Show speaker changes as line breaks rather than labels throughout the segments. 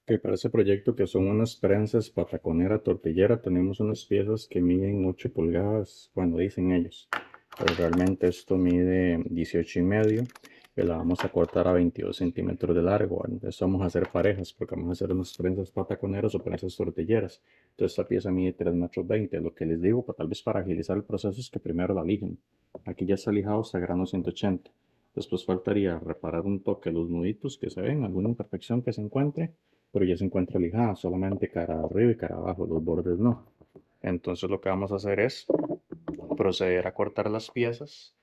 Que para este proyecto, que son unas prensas pataconera tortillera, tenemos unas piezas que miden 8 pulgadas, bueno, dicen ellos, pero realmente esto mide 18,5 y la vamos a cortar a 22 centímetros de largo. Entonces vamos a hacer parejas porque vamos a hacer unas prensas pataconeras o prensas tortilleras. Entonces esta pieza mide 3,20 m. Lo que les digo, tal vez para agilizar el proceso, es que primero la lijen. Aquí ya está lijado hasta grano 180. Después faltaría reparar un toque los nuditos que se ven, alguna imperfección que se encuentre, pero ya se encuentra lijada, solamente cara arriba y cara abajo, los bordes no. Entonces lo que vamos a hacer es proceder a cortar las piezas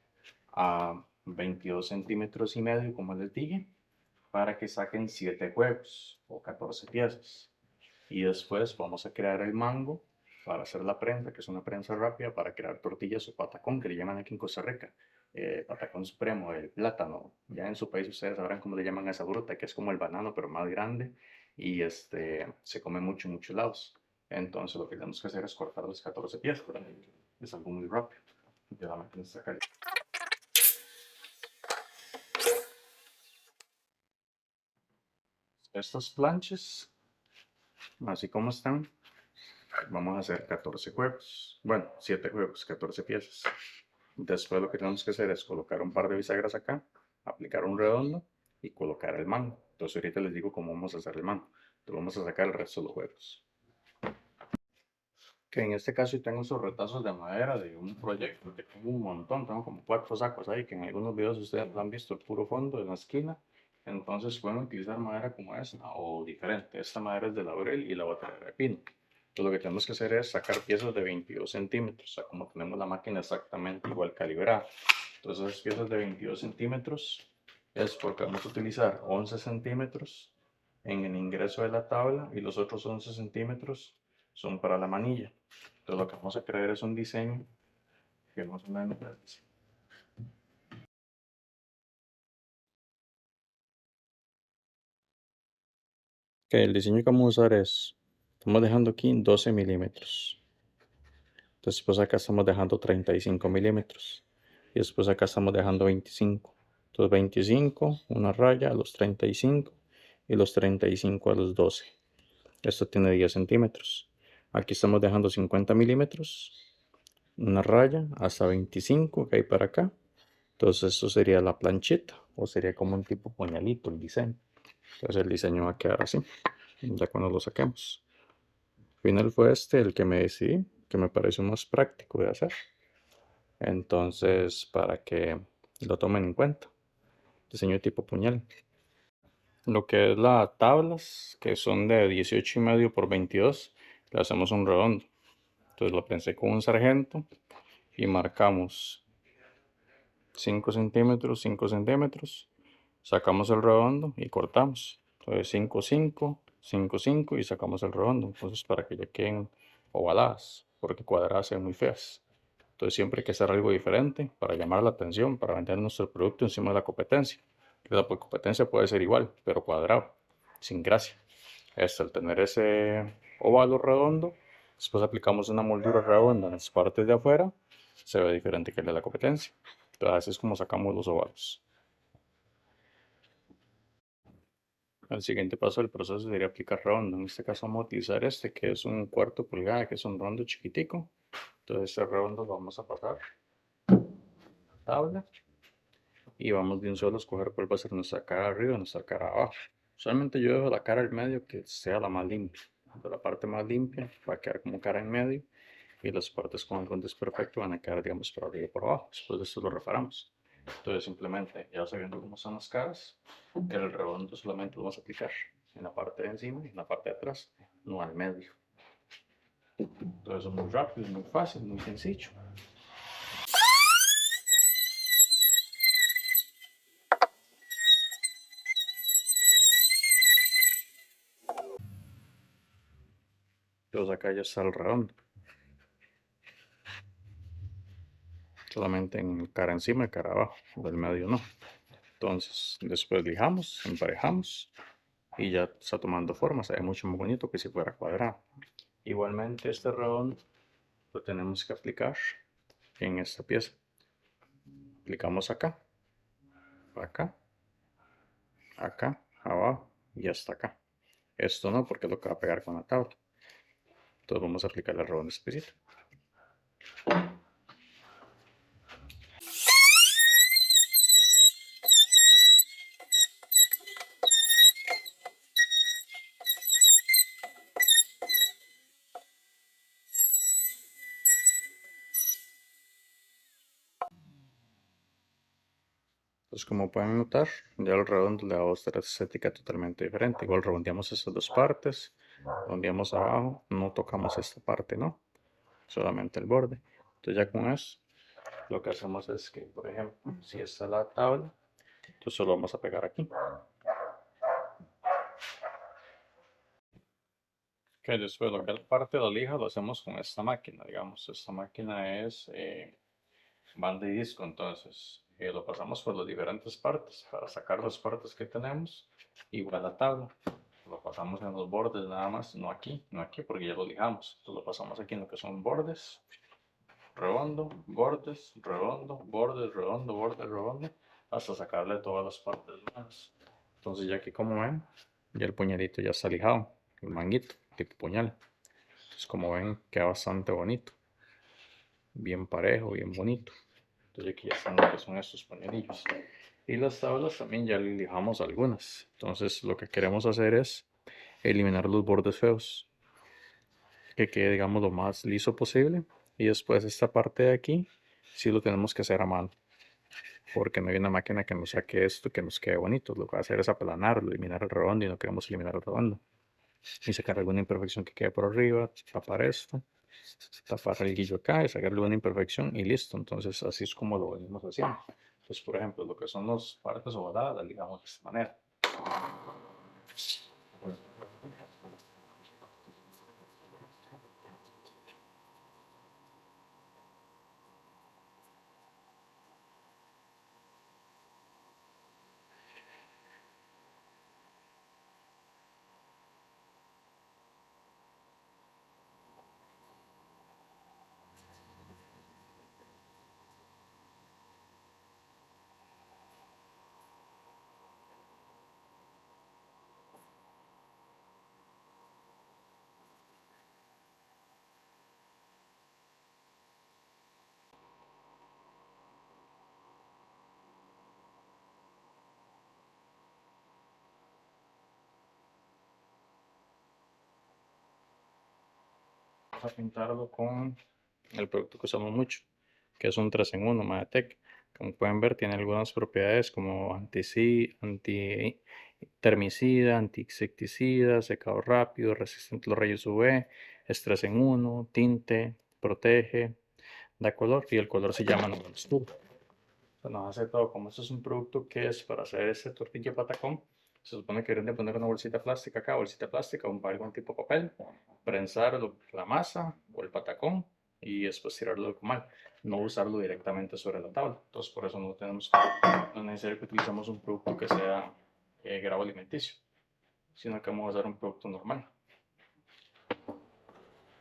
a 22,5 cm como les dije, para que saquen 7 huevos o 14 piezas. Y después vamos a crear el mango para hacer la prensa, que es una prensa rápida para crear tortillas o patacón, que le llaman aquí en Costa Rica. Patacón supremo, el plátano. Ya en su país ustedes sabrán cómo le llaman a esa fruta, que es como el banano, pero más grande. Y se come mucho en muchos lados. Entonces lo que tenemos que hacer es cortar las 14 piezas. Es algo muy rápido. Ya la máquina está caliente. Estas planchas, así como están, vamos a hacer 14 huevos. Bueno, 7 huevos, 14 piezas. Después lo que tenemos que hacer es colocar un par de bisagras acá, aplicar un redondo y colocar el mango. Entonces ahorita les digo cómo vamos a hacer el mango. Entonces vamos a sacar el resto de los huevos. Que en este caso yo tengo esos retazos de madera de un proyecto que tengo un montón, tengo como 4 sacos ahí, que en algunos videos ustedes han visto el puro fondo en la esquina. Entonces pueden utilizar madera como esta o diferente. Esta madera es de laurel y la otra de pino. Entonces lo que tenemos que hacer es sacar piezas de 22 centímetros, o sea, como tenemos la máquina exactamente igual calibrada. Entonces esas piezas de 22 centímetros es porque vamos a utilizar 11 centímetros en el ingreso de la tabla y los otros 11 centímetros son para la manilla. Entonces lo que vamos a crear es un diseño que más o menos es así. Que el diseño que vamos a usar estamos dejando aquí 12 milímetros. Entonces después acá estamos dejando 35 milímetros. Y después acá estamos dejando 25. Entonces 25, una raya a los 35 y los 35 a los 12. Esto tiene 10 centímetros. Aquí estamos dejando 50 milímetros, una raya hasta 25 que hay para acá. Entonces esto sería la planchita o sería como un tipo puñalito el diseño. Entonces el diseño va a quedar así, ya cuando lo saquemos. Al final fue este el que me decidí, que me pareció más práctico de hacer. Entonces, para que lo tomen en cuenta, diseño tipo puñal. Lo que es las tablas, que son de 18,5 por 22, le hacemos un redondo. Entonces lo pensé con un sargento y marcamos 5 centímetros, 5 centímetros, sacamos el redondo y cortamos. Entonces 5, 5, 5, 5 y sacamos el redondo. Entonces para que ya queden ovaladas, porque cuadradas se ven muy feas. Entonces siempre hay que hacer algo diferente para llamar la atención, para vender nuestro producto encima de la competencia. La competencia puede ser igual, pero cuadrado, sin gracia. Al tener ese óvalo redondo, después aplicamos una moldura redonda en las partes de afuera, se ve diferente que el de la competencia. Entonces así es como sacamos los óvalos. El siguiente paso del proceso sería aplicar rondo. En este caso vamos a utilizar este que es un cuarto pulgada, que es un rondo chiquitico. Entonces este rondo lo vamos a pasar a la tabla y vamos de un solo a escoger cuál va a ser nuestra cara arriba y nuestra cara abajo. Usualmente yo dejo la cara al medio que sea la más limpia. Entonces, la parte más limpia va a quedar como cara en medio y las partes con algún desperfecto van a quedar, digamos, por arriba y por abajo. Después de esto lo reparamos. Entonces simplemente, ya sabiendo cómo son las caras, el redondo solamente lo vamos a aplicar en la parte de encima y en la parte de atrás, no al medio. Entonces es muy rápido, muy fácil, muy sencillo. Entonces acá ya está el redondo. Solamente en cara encima y cara abajo, del medio no. Entonces después lijamos, emparejamos y ya está tomando forma, se ve mucho más bonito que si fuera cuadrado. Igualmente este redondo lo tenemos que aplicar en esta pieza. Aplicamos acá, acá, acá, abajo y hasta acá. Esto no, porque es lo que va a pegar con la tabla. Entonces vamos a aplicar el rodón específico. Pues como pueden notar, ya el redondo le da a otra estética totalmente diferente. Igual redondeamos estas dos partes, redondeamos abajo, no tocamos esta parte, ¿no? Solamente el borde. Entonces ya con eso, lo que hacemos es que, por ejemplo, si esta es la tabla, entonces lo vamos a pegar aquí. Que después lo que es parte de la lija lo hacemos con esta máquina, digamos. Esta máquina es banda y disco, entonces lo pasamos por las diferentes partes para sacar las partes que tenemos. Igual la tabla, lo pasamos en los bordes nada más, no aquí, no aquí porque ya lo lijamos. Entonces lo pasamos aquí en lo que son bordes, redondo, bordes, redondo, bordes, redondo, bordes, redondo, hasta sacarle todas las partes más. Entonces ya aquí como ven, ya el puñalito ya está lijado, el manguito, tipo puñal. Entonces como ven queda bastante bonito, bien parejo, bien bonito. Entonces aquí ya están lo que son estos pañuelillos. Y las tablas también ya le lijamos algunas. Entonces lo que queremos hacer es eliminar los bordes feos. Que quede digamos lo más liso posible. Y después esta parte de aquí sí lo tenemos que hacer a mano. Porque no hay una máquina que nos saque esto que nos quede bonito. Lo que va a hacer es aplanarlo, eliminar el redondo y no queremos eliminar el redondo. Y sacar alguna imperfección que quede por arriba, tapar esto, tapar el guillo acá y sacarle una imperfección y listo. Entonces así es como lo venimos haciendo. Entonces por ejemplo lo que son las partes ovaladas las ligamos de esta manera. Vamos a pintarlo con el producto que usamos mucho, que es un 3 en 1 Madatec. Como pueden ver tiene algunas propiedades como anti-termicida, anti-insecticida, secado rápido, resistente a los rayos UV, es 3 en 1, tinte, protege, da color y el color se llama Novelstudio. Nos hace todo. Como esto es un producto que es para hacer esta tortilla patacón, se supone que deberían de poner una bolsita plástica acá, bolsita plástica o algún tipo de papel, prensar la masa o el patacón y después tirarlo al comal, no usarlo directamente sobre la tabla. Entonces por eso no tenemos no es necesario que utilizamos un producto que sea grado alimenticio, sino que vamos a usar un producto normal.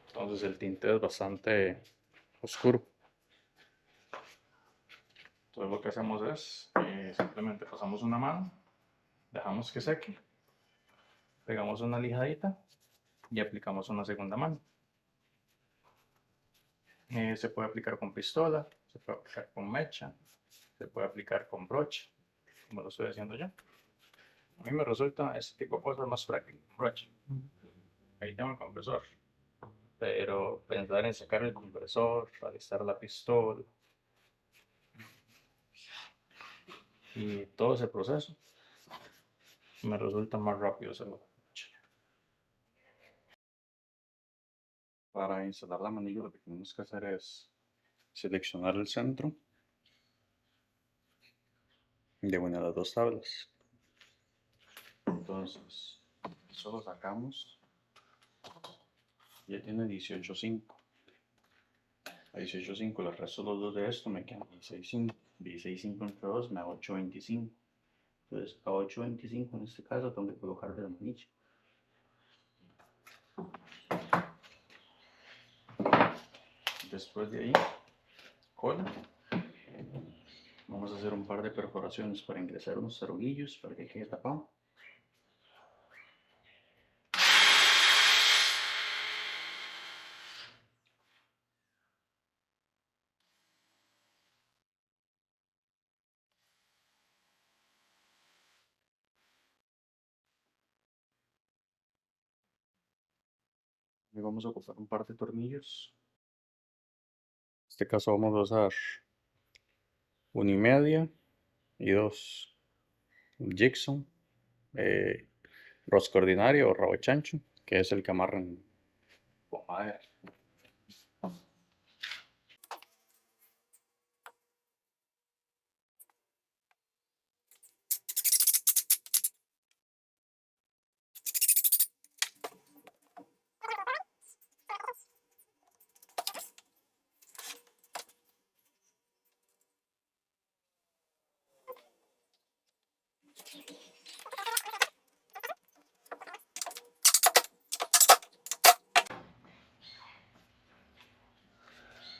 Entonces el tinte es bastante oscuro. Entonces lo que hacemos es simplemente pasamos una mano, dejamos que seque, pegamos una lijadita y aplicamos una segunda mano. Se puede aplicar con pistola, se puede aplicar con mecha, se puede aplicar con broche, como lo estoy haciendo yo. A mí me resulta este tipo de cosas más práctico, broche. Ahí tengo el compresor, pero pensar en sacar el compresor, alistar la pistola y todo ese proceso me resulta más rápido hacerlo con broche. Para instalar la manilla lo que tenemos que hacer es seleccionar el centro de una de las dos tablas. Entonces, eso lo sacamos. Ya tiene 18.5. A 18.5 le resto los dos de esto, me quedan 16.5. 16.5 entre 2 me da 8.25. Entonces a 8.25 en este caso tengo que colocar de la manilla. Después de ahí, cola. Vamos a hacer un par de perforaciones para ingresar unos taruguillos para que quede tapado. Y vamos a ocupar un par de tornillos. En este caso vamos a usar 1,5 y 2 Jigsaw, rosca ordinario o rabo chancho, que es el que amarran con madera.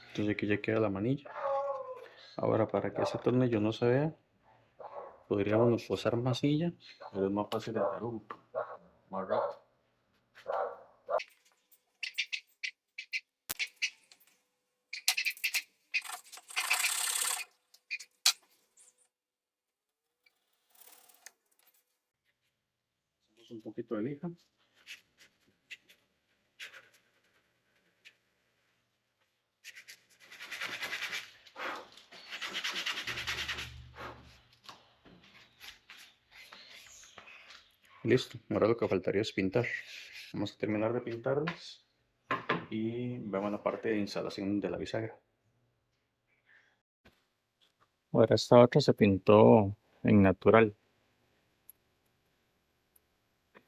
Entonces aquí ya queda la manilla. Ahora, para que ese tornillo no se vea, podríamos usar masilla, pero es más fácil de hacer más rápido. Hacemos un poquito de lija. Listo, ahora lo que faltaría es pintar. Vamos a terminar de pintarlas y vemos la parte de instalación de la bisagra. Ahora esta otra se pintó en natural,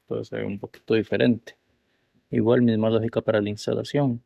entonces se ve un poquito diferente. Igual misma lógica para la instalación.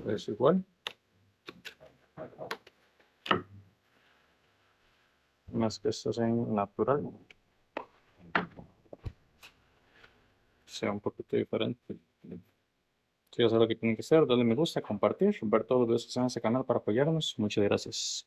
Es igual, más que esto sea en natural, sea un poquito diferente. Si eso es lo que tienen que hacer, darle me gusta, compartir, ver todos los videos que están en este canal para apoyarnos. Muchas gracias.